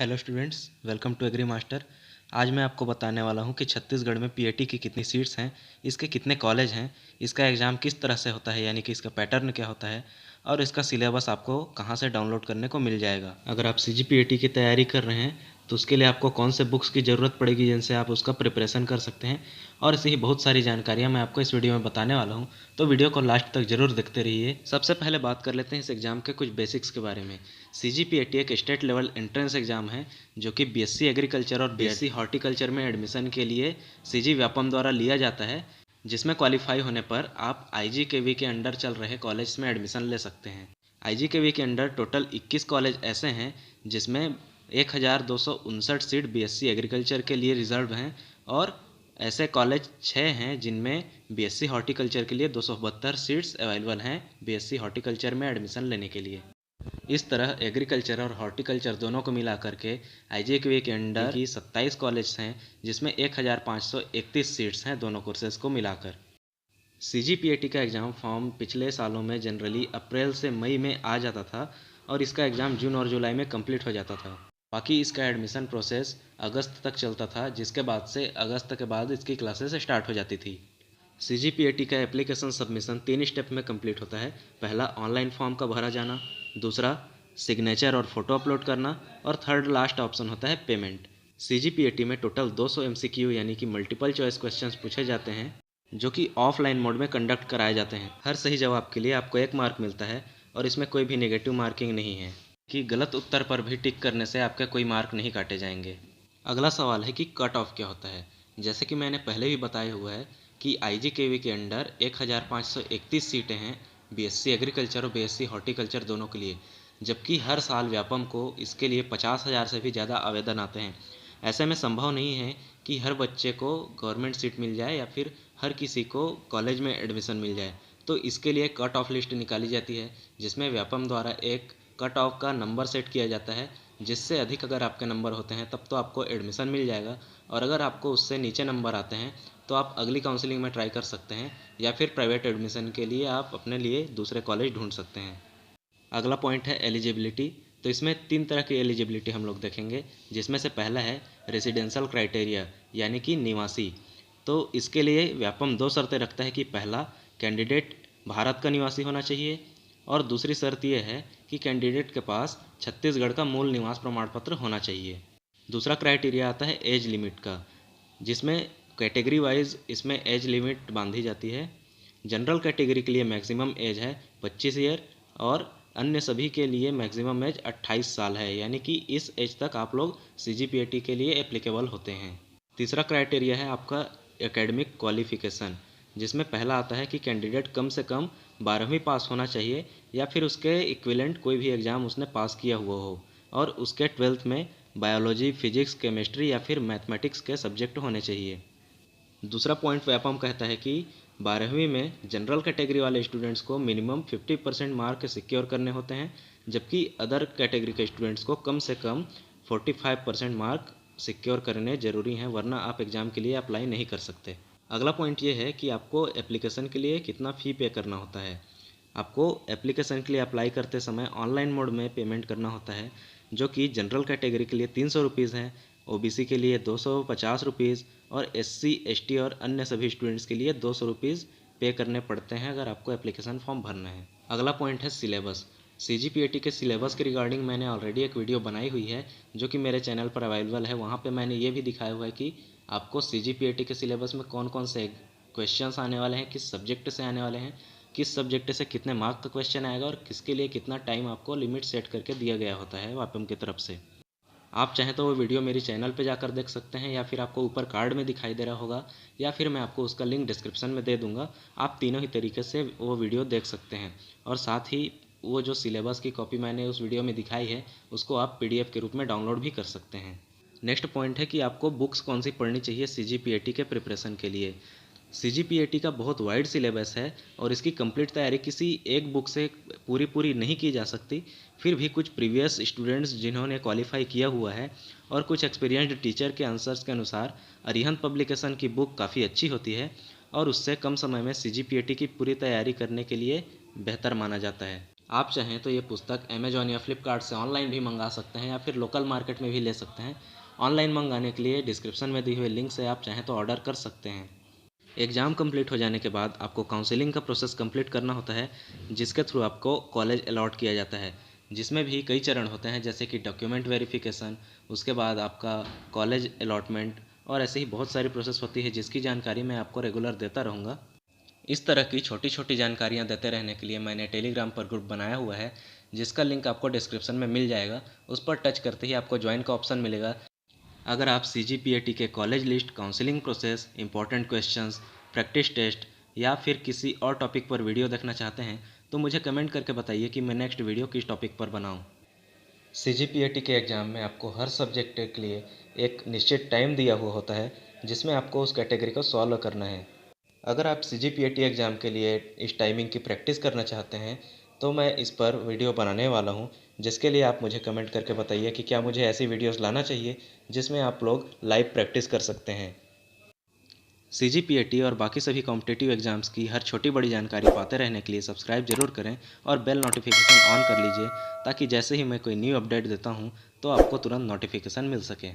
Hello students, welcome to agri master. आज मैं आपको बताने वाला हूं कि छत्तीसगढ़ में पीएटी की कितनी सीट्स हैं, इसके कितने कॉलेज हैं, इसका एग्ज़ाम किस तरह से होता है यानी कि इसका पैटर्न क्या होता है और इसका सिलेबस आपको कहां से डाउनलोड करने को मिल जाएगा। अगर आप सीजीपीएटी की तैयारी कर रहे हैं तो उसके लिए आपको कौन से बुक्स की ज़रूरत पड़ेगी जिनसे आप उसका प्रिपरेशन कर सकते हैं, और ऐसी ही बहुत सारी जानकारियाँ मैं आपको इस वीडियो में बताने वाला हूँ। तो वीडियो को लास्ट तक ज़रूर देखते रहिए। सबसे पहले बात कर लेते हैं इस एग्ज़ाम के कुछ बेसिक्स के बारे में। सीजीपीएटी एक स्टेट लेवल एंट्रेंस एग्ज़ाम है जो कि बीएससी एग्रीकल्चर और बीएससी हॉर्टिकल्चर में एडमिशन के लिए सीजी व्यापम द्वारा लिया जाता है, जिसमें क्वालिफाई होने पर आप आईजीकेवी के अंडर चल रहे कॉलेज में एडमिशन ले सकते हैं। आईजीकेवी के अंडर टोटल 21 कॉलेज ऐसे हैं जिसमें 1259 सीट बीएससी एग्रीकल्चर के लिए रिजर्व हैं, और ऐसे कॉलेज 6 हैं जिनमें बीएससी हॉर्टिकल्चर के लिए 272 सीट्स अवेलेबल हैं बीएससी हॉर्टिकल्चर में एडमिशन लेने के लिए। इस तरह एग्रीकल्चर और हॉर्टिकल्चर दोनों को मिला करके आईजीकेवी के अंडर की 27 कॉलेज हैं जिसमें 1531 सीट्स हैं दोनों कोर्सेज को मिलाकर। सीजीपीएटी का एग्ज़ाम फॉर्म पिछले सालों में जनरली अप्रैल से मई में आ जाता था और इसका एग्ज़ाम जून और जुलाई में कंप्लीट हो जाता था। बाकी इसका एडमिशन प्रोसेस अगस्त तक चलता था, जिसके बाद से अगस्त के बाद इसकी क्लासेस स्टार्ट हो जाती थी। सीजीपीएटी का एप्लीकेशन सबमिशन 3 स्टेप में कंप्लीट होता है। पहला ऑनलाइन फॉर्म का भरा जाना, दूसरा सिग्नेचर और फोटो अपलोड करना, और थर्ड लास्ट ऑप्शन होता है पेमेंट। सीजीपीएटी में टोटल 200 एमसीक्यू यानी कि मल्टीपल चॉइस क्वेश्चंस पूछे जाते हैं जो कि ऑफलाइन मोड में कंडक्ट कराए जाते हैं। हर सही जवाब के लिए आपको 1 मार्क मिलता है और इसमें कोई भी नेगेटिव मार्किंग नहीं है कि गलत उत्तर पर भी टिक करने से आपके कोई मार्क नहीं काटे जाएंगे। अगला सवाल है कि कट ऑफ क्या होता है। जैसे कि मैंने पहले भी बताया हुआ है कि आईजीकेवी के अंडर 1531 सीटें हैं बीएससी एग्रीकल्चर और बीएससी हॉर्टिकल्चर दोनों के लिए, जबकि हर साल व्यापम को इसके लिए 50,000 से भी ज़्यादा आवेदन आते हैं। ऐसे में संभव नहीं है कि हर बच्चे को गवर्नमेंट सीट मिल जाए या फिर हर किसी को कॉलेज में एडमिशन मिल जाए। तो इसके लिए कट ऑफ लिस्ट निकाली जाती है जिसमें व्यापम द्वारा एक कट ऑफ का नंबर सेट किया जाता है, जिससे अधिक अगर आपके नंबर होते हैं तब तो आपको एडमिशन मिल जाएगा, और अगर आपको उससे नीचे नंबर आते हैं तो आप अगली काउंसलिंग में ट्राई कर सकते हैं या फिर प्राइवेट एडमिशन के लिए आप अपने लिए दूसरे कॉलेज ढूंढ सकते हैं। अगला पॉइंट है एलिजिबिलिटी। तो इसमें 3 तरह की एलिजिबिलिटी हम लोग देखेंगे, जिसमें से पहला है रेसिडेंशियल क्राइटेरिया यानी कि निवासी। तो इसके लिए व्यापम 2 शर्तें रखता है कि पहला, कैंडिडेट भारत का निवासी होना चाहिए, और दूसरी शर्त यह है कि कैंडिडेट के पास छत्तीसगढ़ का मूल निवास प्रमाण पत्र होना चाहिए। दूसरा क्राइटेरिया आता है एज लिमिट का, जिसमें कैटेगरी वाइज इसमें एज लिमिट बांधी जाती है। जनरल कैटेगरी के लिए मैक्सिमम एज है 25 ईयर, और अन्य सभी के लिए मैक्सिमम एज 28 साल है, यानी कि इस एज तक आप लोग सीजीपीएटी के लिए एप्लीकेबल होते हैं। तीसरा क्राइटेरिया है आपका एकेडमिक क्वालिफिकेशन, जिसमें पहला आता है कि कैंडिडेट कम से कम 12वीं पास होना चाहिए या फिर उसके इक्विवेलेंट कोई भी एग्ज़ाम उसने पास किया हुआ हो, और उसके 12th में बायोलॉजी, फिजिक्स, केमिस्ट्री या फिर मैथमेटिक्स के सब्जेक्ट होने चाहिए। दूसरा पॉइंट व्यापम कहता है कि 12वीं में जनरल कैटेगरी वाले स्टूडेंट्स को मिनिमम 50% मार्क सिक्योर करने होते हैं, जबकि अदर कैटेगरी के स्टूडेंट्स को कम से कम 45% मार्क सिक्योर करने ज़रूरी हैं, वरना आप एग्ज़ाम के लिए अप्लाई नहीं कर सकते। अगला पॉइंट ये है कि आपको एप्लीकेशन के लिए कितना फ़ी पे करना होता है। आपको एप्लीकेशन के लिए अप्लाई करते समय ऑनलाइन मोड में पेमेंट करना होता है, जो कि जनरल कैटेगरी के लिए 300 रुपीज़ है, ओबीसी के लिए 250 रुपीज़, और एससी, एसटी और अन्य सभी स्टूडेंट्स के लिए 200 रुपीज़ पे करने पड़ते हैं अगर आपको एप्लीकेशन फॉर्म भरना है। अगला पॉइंट है सिलेबस। सीजीपीएटी के सिलेबस के रिगार्डिंग मैंने ऑलरेडी एक वीडियो बनाई हुई है जो कि मेरे चैनल पर अवेलेबल है। वहाँ पे मैंने ये भी दिखाया हुआ है कि आपको सीजीपीएटी के सिलेबस में कौन कौन से क्वेश्चंस आने वाले हैं, किस सब्जेक्ट से आने वाले हैं, किस सब्जेक्ट से कितने मार्क का क्वेश्चन आएगा, और किसके लिए कितना टाइम आपको लिमिट सेट करके दिया गया होता है वापम की तरफ से। आप चाहें तो वो वीडियो मेरी चैनल पे जाकर देख सकते हैं, या फिर आपको ऊपर कार्ड में दिखाई दे रहा होगा, या फिर मैं आपको उसका लिंक डिस्क्रिप्शन में दे दूंगा। आप तीनों ही तरीके से वो वीडियो देख सकते हैं, और साथ ही वो जो सिलेबस की कॉपी मैंने उस वीडियो में दिखाई है उसको आप पीडीएफ के रूप में डाउनलोड भी कर सकते हैं। नेक्स्ट पॉइंट है कि आपको बुक्स कौन सी पढ़नी चाहिए सीजीपीएटी के प्रिपरेशन के लिए। सीजीपीएटी का बहुत वाइड सिलेबस है और इसकी कंप्लीट तैयारी किसी एक बुक से पूरी नहीं की जा सकती। फिर भी कुछ प्रीवियस स्टूडेंट्स जिन्होंने क्वालिफाई किया हुआ है और कुछ एक्सपीरियंस्ड टीचर के आंसर्स के अनुसार अरिहंत पब्लिकेशन की बुक काफ़ी अच्छी होती है, और उससे कम समय में सीजीपीएटी की पूरी तैयारी करने के लिए बेहतर माना जाता है। आप चाहें तो ये पुस्तक अमेजॉन या फ्लिपकार्ट से ऑनलाइन भी मंगा सकते हैं या फिर लोकल मार्केट में भी ले सकते हैं। ऑनलाइन मंगाने के लिए डिस्क्रिप्शन में दी हुई लिंक से आप चाहें तो ऑर्डर कर सकते हैं। एग्ज़ाम कंप्लीट हो जाने के बाद आपको काउंसलिंग का प्रोसेस कंप्लीट करना होता है, जिसके थ्रू आपको कॉलेज अलॉट किया जाता है, जिसमें भी कई चरण होते हैं, जैसे कि डॉक्यूमेंट वेरिफिकेशन, उसके बाद आपका कॉलेज अलॉटमेंट और ऐसे ही बहुत सारी प्रोसेस होती है जिसकी जानकारी मैं आपको रेगुलर देता रहूँगा। इस तरह की छोटी छोटी जानकारियाँ देते रहने के लिए मैंने टेलीग्राम पर ग्रुप बनाया हुआ है, जिसका लिंक आपको डिस्क्रिप्शन में मिल जाएगा। उस पर टच करते ही आपको ज्वाइन का ऑप्शन मिलेगा। अगर आप CGPAT के college list, counselling process, important questions, practice test या फिर किसी और टॉपिक पर वीडियो देखना चाहते हैं तो मुझे कमेंट करके बताइए कि मैं नेक्स्ट वीडियो किस टॉपिक पर बनाऊं। CGPAT के एग्ज़ाम में आपको हर सब्जेक्ट के लिए एक निश्चित टाइम दिया हुआ होता है, जिसमें आपको उस कैटेगरी को सॉल्व करना है। अगर आप CGPAT एग्ज़ाम के लिए इस टाइमिंग की प्रैक्टिस करना चाहते हैं तो मैं इस पर वीडियो बनाने वाला हूं, जिसके लिए आप मुझे कमेंट करके बताइए कि क्या मुझे ऐसी वीडियोस लाना चाहिए जिसमें आप लोग लाइव प्रैक्टिस कर सकते हैं। CGPAT और बाकी सभी कॉम्पिटिटिव एग्ज़ाम्स की हर छोटी बड़ी जानकारी पाते रहने के लिए सब्सक्राइब जरूर करें और बेल नोटिफिकेशन ऑन कर लीजिए, ताकि जैसे ही मैं कोई न्यू अपडेट देता हूं तो आपको तुरंत नोटिफिकेशन मिल सके।